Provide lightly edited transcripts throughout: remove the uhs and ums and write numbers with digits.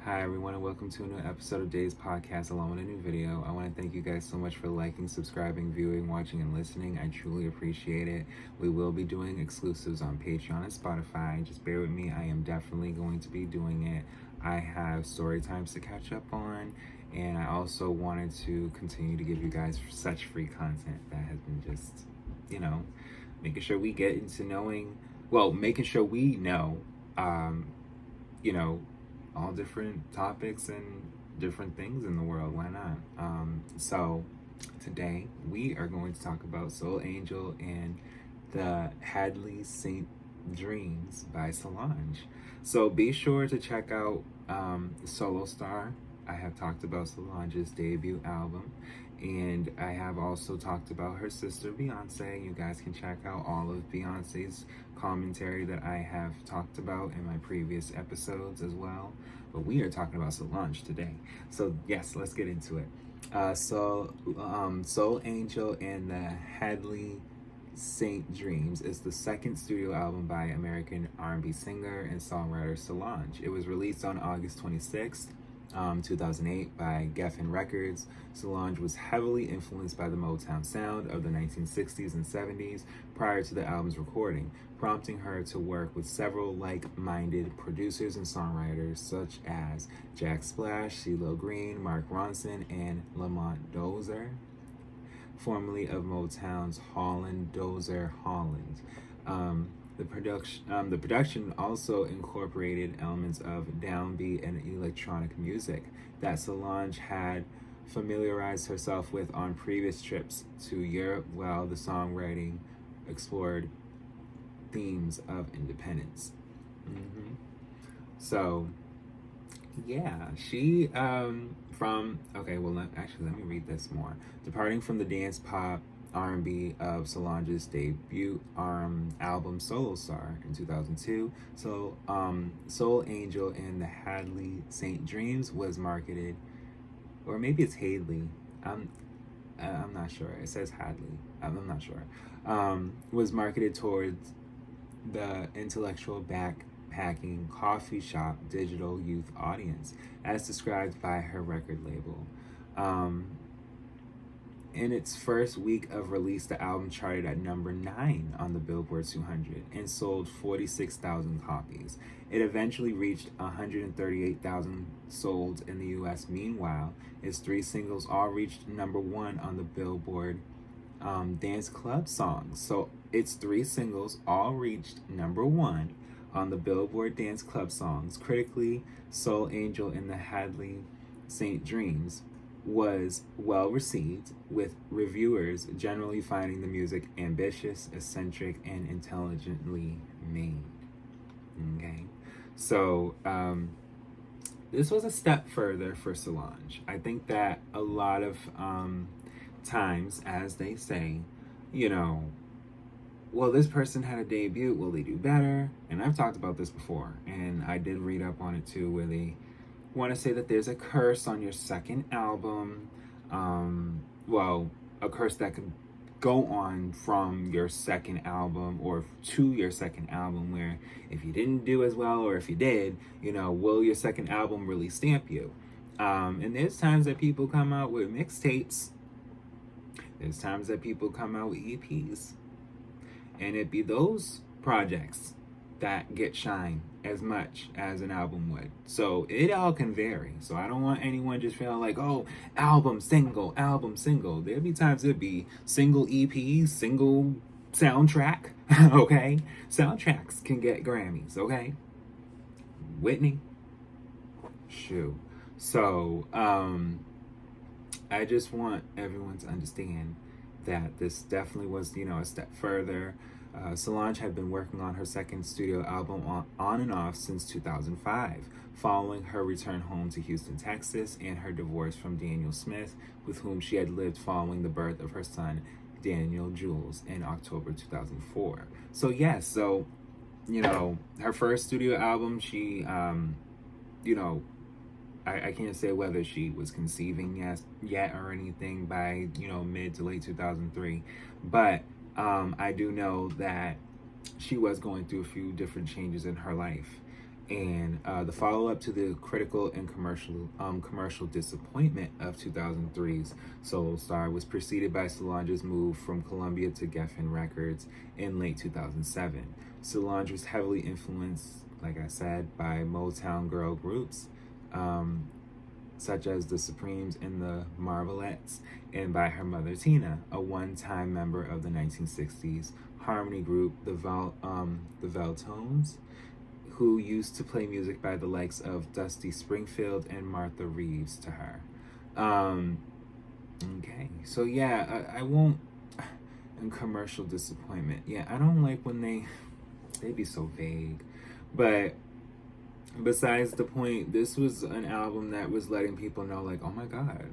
Hi everyone and welcome to a new episode of Day's Podcast along with a new video. I want to thank you guys so much for liking, subscribing, viewing, watching, and listening. I truly appreciate it. We will be doing exclusives on Patreon and Spotify. Just bear with me. I am definitely going to be doing it. I have story times to catch up on, and I also wanted to continue to give you guys such free content that has been just, making sure we get into making sure we know, um, you know, all different topics and different things in the world. Why not? So today we are going to talk about Solange and the Hadley St. Dreams by Solange. So be sure to check out Solo Star. I have talked about Solange's debut album, and I have also talked about her sister Beyonce. You guys can check out all of Beyonce's commentary that I have talked about in my previous episodes as well. But we are talking about Solange today. So yes, let's get into it. Soul Angel and the Hadley St. Dreams is the second studio album by American R&B singer and songwriter Solange. It was released on August 26th, 2008 by Geffen Records. Solange was heavily influenced by the Motown sound of the 1960s and 70s prior to the album's recording, prompting her to work with several like-minded producers and songwriters such as Jack Splash, CeeLo Green, Mark Ronson, and Lamont Dozier, formerly of Motown's Holland Dozier Holland. The production also incorporated elements of downbeat and electronic music that Solange had familiarized herself with on previous trips to Europe, while the songwriting explored themes of independence. So, yeah, she let me read this more. Departing from the dance pop R&B of Solange's debut album Solo Star in 2002. So Soul Angel and the Hadley St. Dreams was marketed, or maybe it's Hadley. I'm not sure. It says Hadley. I'm not sure. Was marketed towards the intellectual backpacking coffee shop digital youth audience, as described by her record label. In its first week of release, the album charted at number 9 on the Billboard 200 and sold 46,000 copies. It eventually reached 138,000 sold in the US. Meanwhile, its 3 singles all reached number 1 on the Billboard Dance Club Songs. So its 3 singles all reached number 1 on the Billboard Dance Club Songs. Critically, Soul Angel and the Hadley St. Dreams was well received, with reviewers generally finding the music ambitious, eccentric, and intelligently made. Okay, so this was a step further for Solange. I think that a lot of times, as they say, well, this person had a debut, will they do better? And I've talked about this before, and I did read up on it too, where they want to say that there's a curse on your second album. A curse that could go on from your second album or to your second album, where if you didn't do as well, or if you did, will your second album really stamp you? And there's times that people come out with mixtapes. There's times that people come out with EPs. And it be those projects that get shine as much as an album would. So it all can vary. So I don't want anyone just feeling like, oh, album, single. There'll be times it'd be single EPs, single soundtrack, okay? Soundtracks can get Grammys, okay? Whitney, shoo. So I just want everyone to understand that this definitely was, a step further. Solange had been working on her second studio album on and off since 2005, following her return home to Houston, Texas, and her divorce from Daniel Smith, with whom she had lived following the birth of her son, Daniel Jules, in October 2004. So yes, her first studio album, she, I can't say whether she was conceiving yet or anything by, mid to late 2003, but I do know that she was going through a few different changes in her life. And the follow-up to the critical and commercial disappointment of 2003's Solo Star was preceded by Solange's move from Columbia to Geffen Records in late 2007. Solange was heavily influenced, like I said, by Motown girl groups, such as the Supremes and the Marvelettes, and by her mother Tina, a one-time member of the 1960s harmony group, the Veltones, who used to play music by the likes of Dusty Springfield and Martha Reeves to her. Okay, so yeah, I won't. And commercial disappointment. Yeah, I don't like when they be so vague, but besides the point, this was an album that was letting people know, like, oh my god,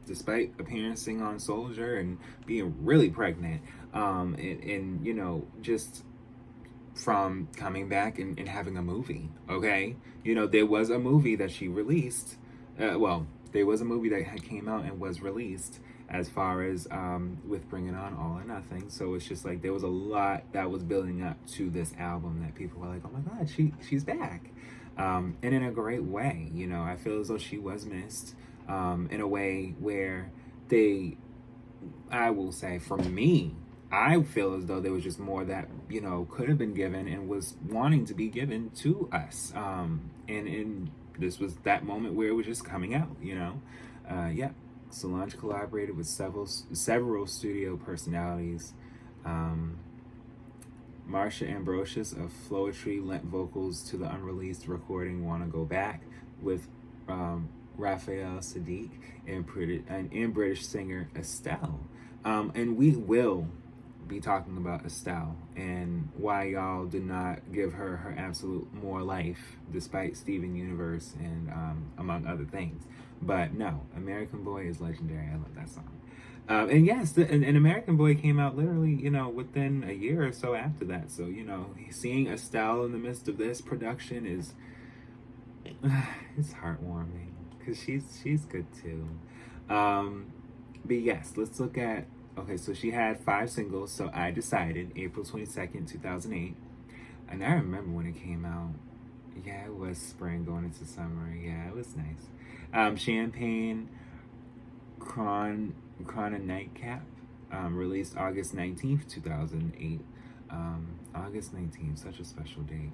despite appearing on Soldier and being really pregnant, and you know, just from coming back and having a movie, okay? You know, there was a movie that she released, there was a movie that came out and was released as far as with Bringing On All or Nothing. So it's just like there was a lot that was building up to this album that people were like, oh my god, she's back. And in a great way, you know, I feel as though she was missed in a way where I will say, for me, I feel as though there was just more that, you know, could have been given and was wanting to be given to us. And this was that moment where it was just coming out, you know. Yeah, Solange collaborated with several studio personalities. Marsha Ambrosius of Floetry lent vocals to the unreleased recording Wanna Go Back with Raphael Sadiq and British singer Estelle. And we will be talking about Estelle and why y'all did not give her absolute more life despite Steven Universe and among other things. But no, American Boy is legendary. I love that song. And yes, an American Boy came out literally, you know, within a year or so after that. So, you know, seeing Estelle in the midst of this production is it's heartwarming because she's good too. But yes, let's look at. Okay, so she had 5 singles. So I Decided, April 22nd, 2008, and I remember when it came out. Yeah, it was spring going into summer. Yeah, it was nice. Champagne, Chrono Nightcap, released August 19th, 2008. August 19th, such a special date.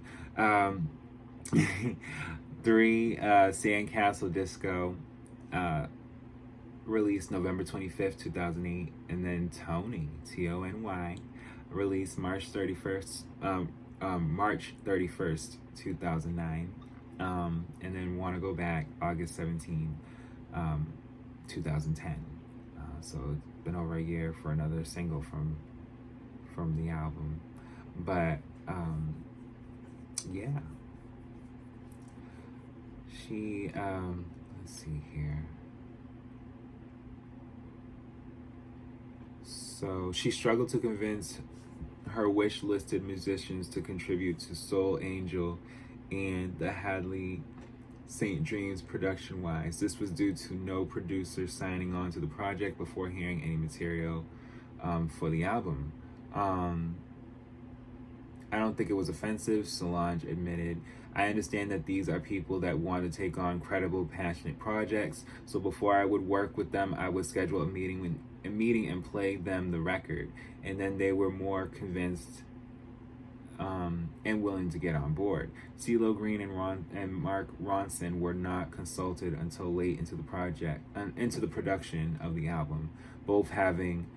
3, Sandcastle Disco, released November 25th, 2008. And then Tony, Tony, released March 31st, 2009. And then Wanna Go Back, August 17th, 2010. So it's been over a year for another single from the album. But yeah, she let's see here. So she struggled to convince her wish-listed musicians to contribute to Sol-Angel and the Hadley St. Dreams production-wise. This was due to no producer signing on to the project before hearing any material for the album. I don't think it was offensive, Solange admitted. I understand that these are people that want to take on credible, passionate projects. So before I would work with them, I would schedule a meeting and play them the record. And then they were more convinced and willing to get on board. CeeLo Green and Mark Ronson were not consulted until late into the production of the album, both having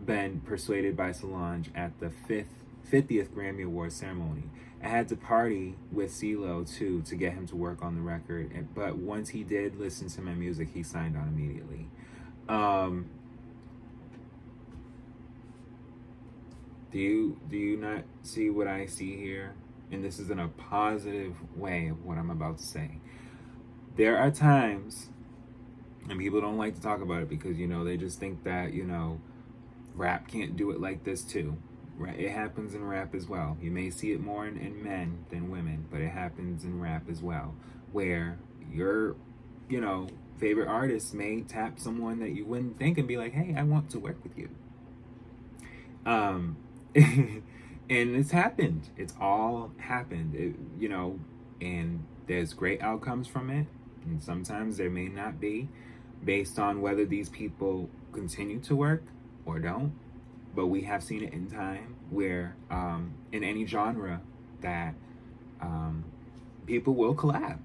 been persuaded by Solange at the 50th Grammy Awards ceremony. I had to party with CeeLo too to get him to work on the record, but once he did listen to my music, he signed on immediately. Do you not see what I see here? And this is in a positive way of what I'm about to say. There are times, and people don't like to talk about it because, you know, they just think that, you know, rap can't do it like this too. It happens in rap as well. You may see it more in men than women, but it happens in rap as well, where your, you know, favorite artist may tap someone that you wouldn't think and be like, hey, I want to work with you. And it's happened. It's all happened. You know, and there's great outcomes from it, and sometimes there may not be, based on whether these people continue to work or don't. But we have seen it in time where in any genre that people will collab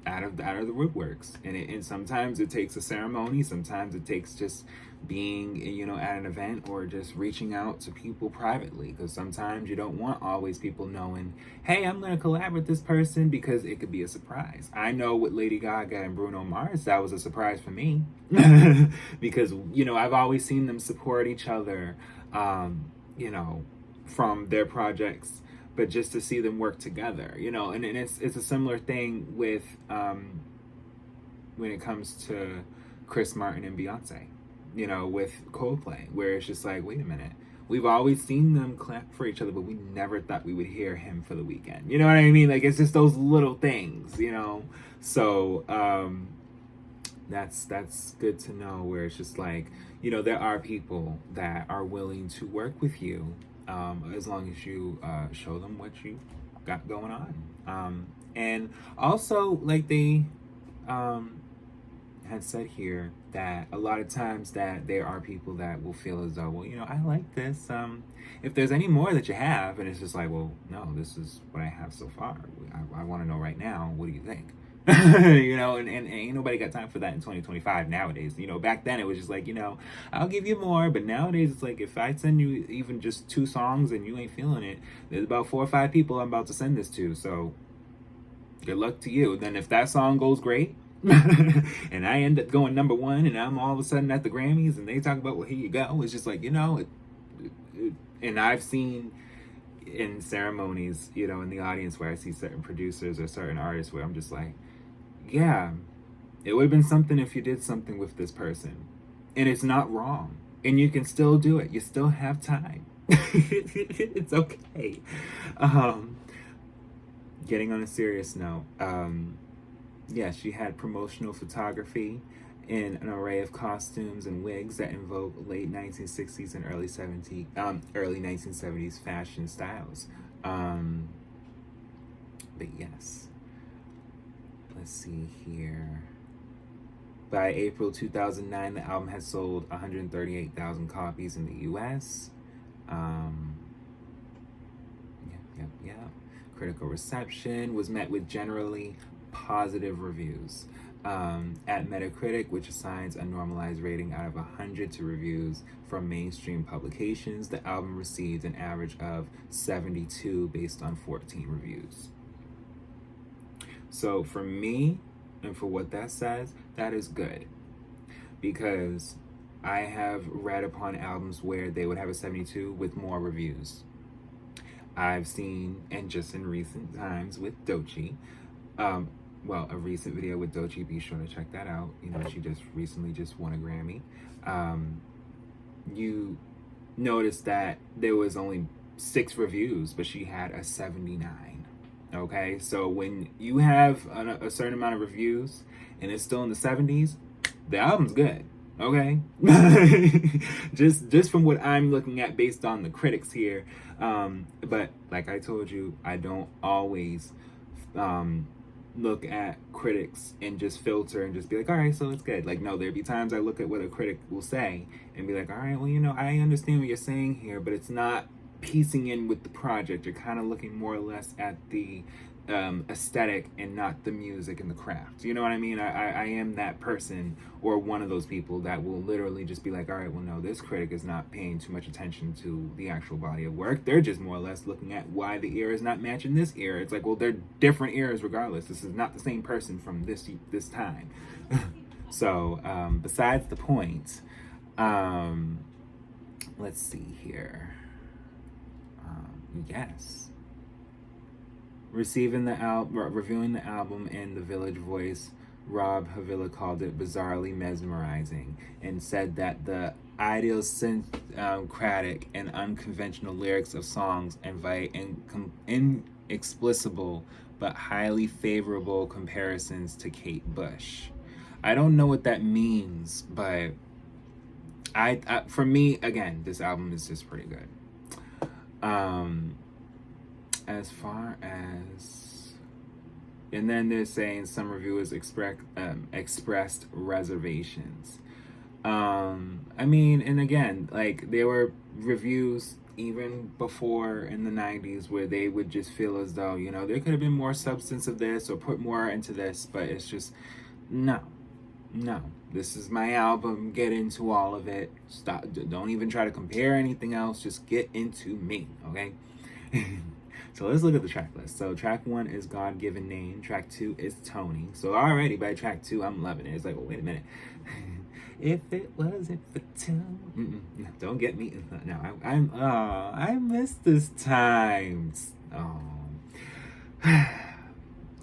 out of the woodworks, and sometimes it takes a ceremony, sometimes it takes just being, you know, at an event, or just reaching out to people privately, because sometimes you don't want always people knowing, hey, I'm going to collab with this person, because it could be a surprise. I know with Lady Gaga and Bruno Mars, that was a surprise for me because, you know, I've always seen them support each other, you know, from their projects, but just to see them work together, you know, and it's a similar thing with when it comes to Chris Martin and Beyonce, you know, with Coldplay, where it's just like, wait a minute, we've always seen them clap for each other, but we never thought we would hear him for the weekend. You know what I mean? Like, it's just those little things, you know. So that's good to know, where it's just like, you know, there are people that are willing to work with you, as long as you show them what you got going on. And also, like they had said here, that a lot of times that there are people that will feel as though, well, you know, I like this. If there's any more that you have, and it's just like, well, no, this is what I have so far. I want to know right now, what do you think? You know, and ain't nobody got time for that in 2025 nowadays. You know, back then it was just like, you know, I'll give you more, but nowadays it's like, if I send you even just 2 songs and you ain't feeling it, there's about 4 or 5 people I'm about to send this to, so good luck to you. Then if that song goes great, and I end up going number 1, and I'm all of a sudden at the Grammys, and they talk about, well, here you go. It's just like, you know, and I've seen in ceremonies, you know, in the audience, where I see certain producers or certain artists, where I'm just like, yeah, it would have been something if you did something with this person, and it's not wrong, and you can still do it. You still have time. It's okay. Getting on a serious note, yeah, she had promotional photography in an array of costumes and wigs that invoke late 1960s and early 1970s fashion styles. But yes, let's see here. By April 2009, the album had sold 138,000 copies in the U.S. Yeah. Critical reception was met with generally positive reviews. At Metacritic, which assigns a normalized rating out of 100 to reviews from mainstream publications, the album received an average of 72 based on 14 reviews. So for me, and for what that says, that is good, because I have read upon albums where they would have a 72 with more reviews. I've seen, and just in recent times with Doechii, a recent video with Doechii, be sure to check that out. You know, she just recently just won a Grammy. You notice that there was only 6 reviews, but she had a 79. Okay, so when you have a certain amount of reviews and it's still in the 70s, the album's good. Okay, just from what I'm looking at based on the critics here. But like I told you, I don't always look at critics and just filter and just be like, all right, so it's good. Like, no, there'd be times I look at what a critic will say and be like, all right, well, you know, I understand what you're saying here, but it's not piecing in with the project. You're kind of looking more or less at the aesthetic and not the music and the craft. You know what I mean? I am that person, or one of those people that will literally just be like, all right, well, no, this critic is not paying too much attention to the actual body of work. They're just more or less looking at why the ear is not matching this ear. It's like, well, they're different ears regardless. This is not the same person from this time. So besides the point, let's see here. Yes. Reviewing the album in The Village Voice, Rob Havila called it bizarrely mesmerizing and said that the idiosyncratic and unconventional lyrics of songs invite inexplicable but highly favorable comparisons to Kate Bush. I don't know what that means, but I for me, again, this album is just pretty good. As far as And then they're saying some reviewers expressed reservations. I mean, and again, like there were reviews even before in the 90s where they would just feel as though, you know, there could have been more substance of this or put more into this, but it's just no. No. This is my album. Get into all of it. Stop. Don't even try to compare anything else. Just get into me, okay? So let's look at the track list. So track 1 is God Given Name. Track 2 is Tony. So already by track 2, I'm loving it. It's like, well, wait a minute. If it wasn't for Tony, don't get me. No, I missed this time. Oh.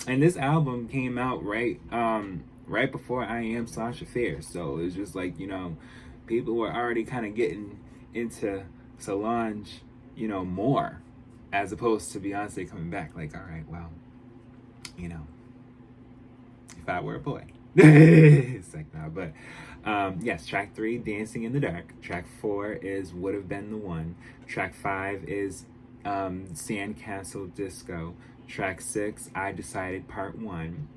And this album came out right before I Am Sasha Fierce. So it's just like, you know, people were already kind of getting into Solange, you know, more as opposed to Beyonce coming back. Like, all right, well, you know, if I were a boy. It's like, no, but yes, track 3, Dancing in the Dark. Track 4 is Would Have Been the One. Track 5 is Sandcastle Disco. Track 6, I Decided Part 1.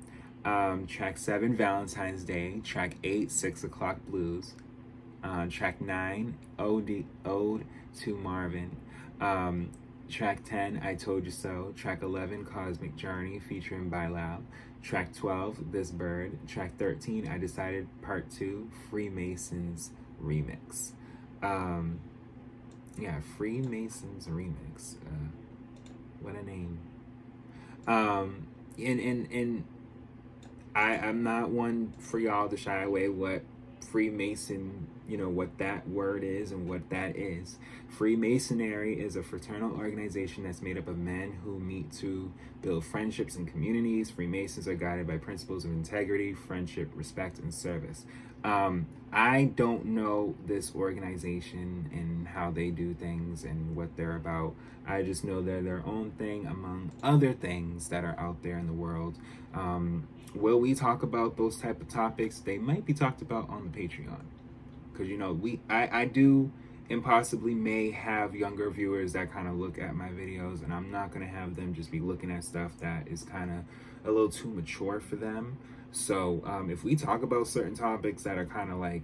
Track 7, Valentine's Day. Track 8, 6 O'Clock Blues. Track 9, Ode to Marvin. Track 10, I Told You So. Track 11, Cosmic Journey featuring Bilal. Track 12, This Bird. Track 13, I Decided Part 2, Freemasons Remix. Yeah, Freemasons Remix. What a name. And I'm not one for y'all to shy away what Freemason, you know, what that word is and what that is. Freemasonry is a fraternal organization that's made up of men who meet to build friendships and communities. Freemasons are guided by principles of integrity, friendship, respect, and service. I don't know this organization and how they do things and what they're about. I just know they're their own thing among other things that are out there in the world. Will we talk about those type of topics? They might be talked about on the Patreon. Because, you know, I do and possibly may have younger viewers that kind of look at my videos, and I'm not going to have them just be looking at stuff that is kind of a little too mature for them. So if we talk about certain topics that are kind of like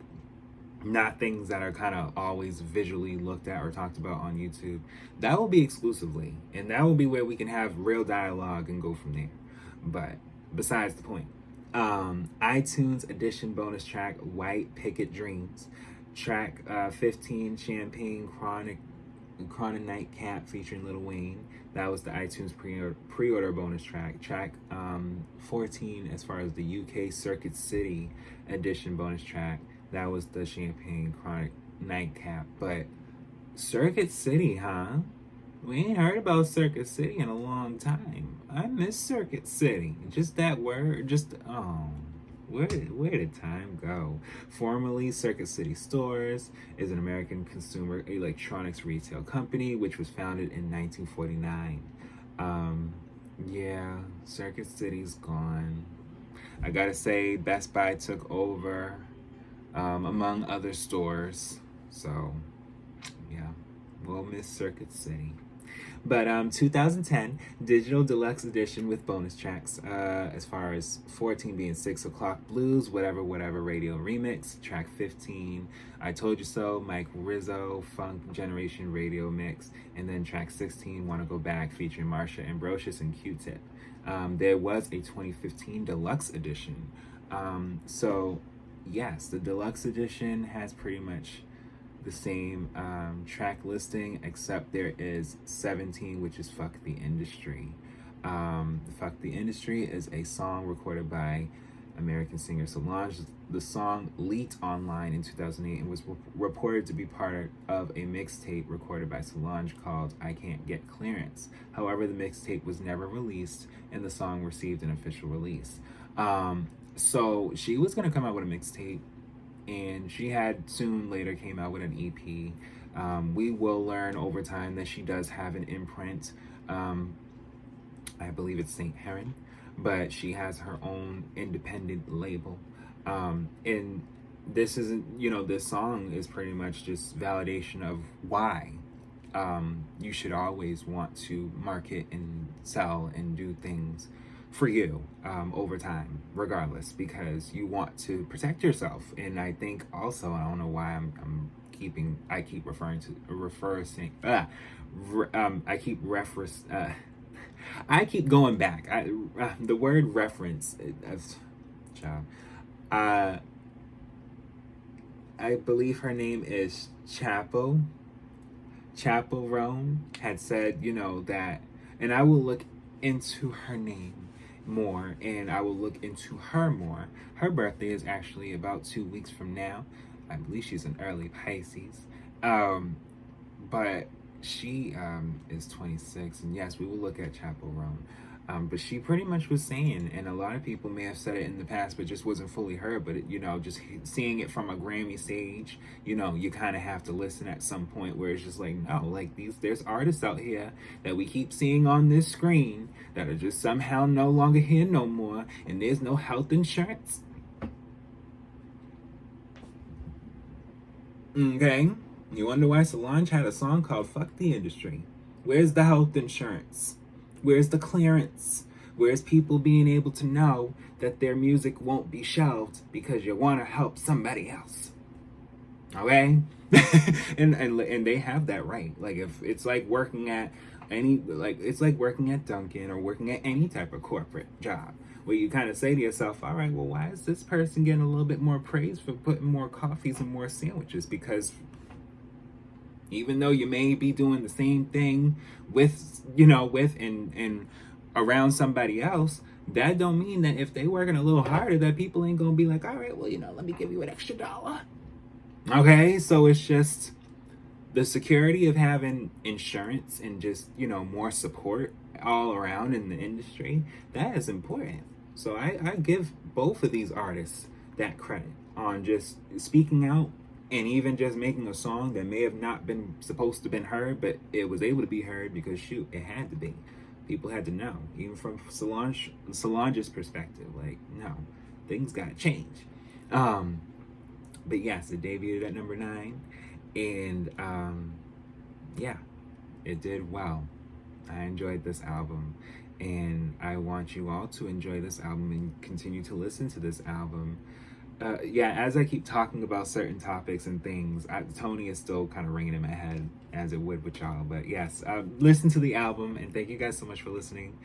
not things that are kind of always visually looked at or talked about on YouTube, that will be exclusively, and that will be where we can have real dialogue and go from there. But besides the point, iTunes edition bonus track, White Picket Dreams. Track 15, Champagne Chronic Nightcap featuring Lil Wayne. That was the iTunes pre-order bonus track. Track 14, as far as the UK Circuit City edition bonus track, that was the Champagne Chronic Nightcap. But Circuit City, huh? We ain't heard about Circuit City in a long time. I miss Circuit City. Just that word, where did time go? Formerly Circuit City Stores is an American consumer electronics retail company which was founded in 1949. Yeah, Circuit City's gone. I gotta say, Best Buy took over, among other stores. So, yeah, we'll miss Circuit City. But 2010 digital deluxe edition with bonus tracks, as far as 14 being 6 O'Clock Blues, whatever radio remix. Track 15, I Told You So, Mike Rizzo Funk Generation Radio mix, and then track 16, Wanna Go Back featuring Marsha Ambrosius and Q-Tip. There was a 2015 deluxe edition. So yes, the deluxe edition has pretty much the same track listing, except there is 17, which is Fuck the Industry. Fuck the Industry is a song recorded by American singer Solange. The song leaked online in 2008 and was reported to be part of a mixtape recorded by Solange called I Can't Get Clearance. However, the mixtape was never released and the song received an official release. So she was going to come out with a mixtape, and she had soon later came out with an EP. We will learn over time that she does have an imprint. I believe it's St. Heron, but she has her own independent label. And this isn't, this song is pretty much just validation of why you should always want to market and sell and do things for you over time, regardless, because you want to protect yourself. And I think also, I don't know why I keep referring to referencing I keep reference I keep going back. The word reference, child. Uh, I believe her name is Chapel Roan had said, that, and I will look into her name more, and I will look into her more. Her birthday is actually about 2 weeks from now. I believe she's an early Pisces. But she is 26, and yes, we will look at Chapel Roan. But she pretty much was saying, and a lot of people may have said it in the past, but just wasn't fully heard. But just seeing it from a Grammy stage, you kind of have to listen at some point where it's just like, no, like there's artists out here that we keep seeing on this screen that are just somehow no longer here no more, and there's no health insurance. Okay, you wonder why Solange had a song called "Fuck the Industry." Where's the health insurance? Where's the clearance? Where's people being able to know that their music won't be shelved because you want to help somebody else? Okay? and they have that right. Like, if it's like working at it's like working at Dunkin' or working at any type of corporate job where you kind of say to yourself, all right, well, why is this person getting a little bit more praise for putting more coffees and more sandwiches? Because even though you may be doing the same thing with and around somebody else, that don't mean that if they working a little harder that people ain't gonna be like, all right, well, let me give you an extra $1. Okay, so it's just the security of having insurance and just more support all around in the industry. That is important. So I give both of these artists that credit on just speaking out, and even just making a song that may have not been supposed to have been heard, but it was able to be heard because shoot, it had to be. People had to know, even from Solange's perspective. Like, no, things gotta change. But yes, it debuted at number 9, and yeah, it did well. I enjoyed this album, and I want you all to enjoy this album and continue to listen to this album. As I keep talking about certain topics and things, Tony is still kind of ringing in my head as it would with y'all. But yes, listen to the album, and thank you guys so much for listening.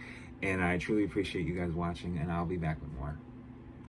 And I truly appreciate you guys watching, and I'll be back with more.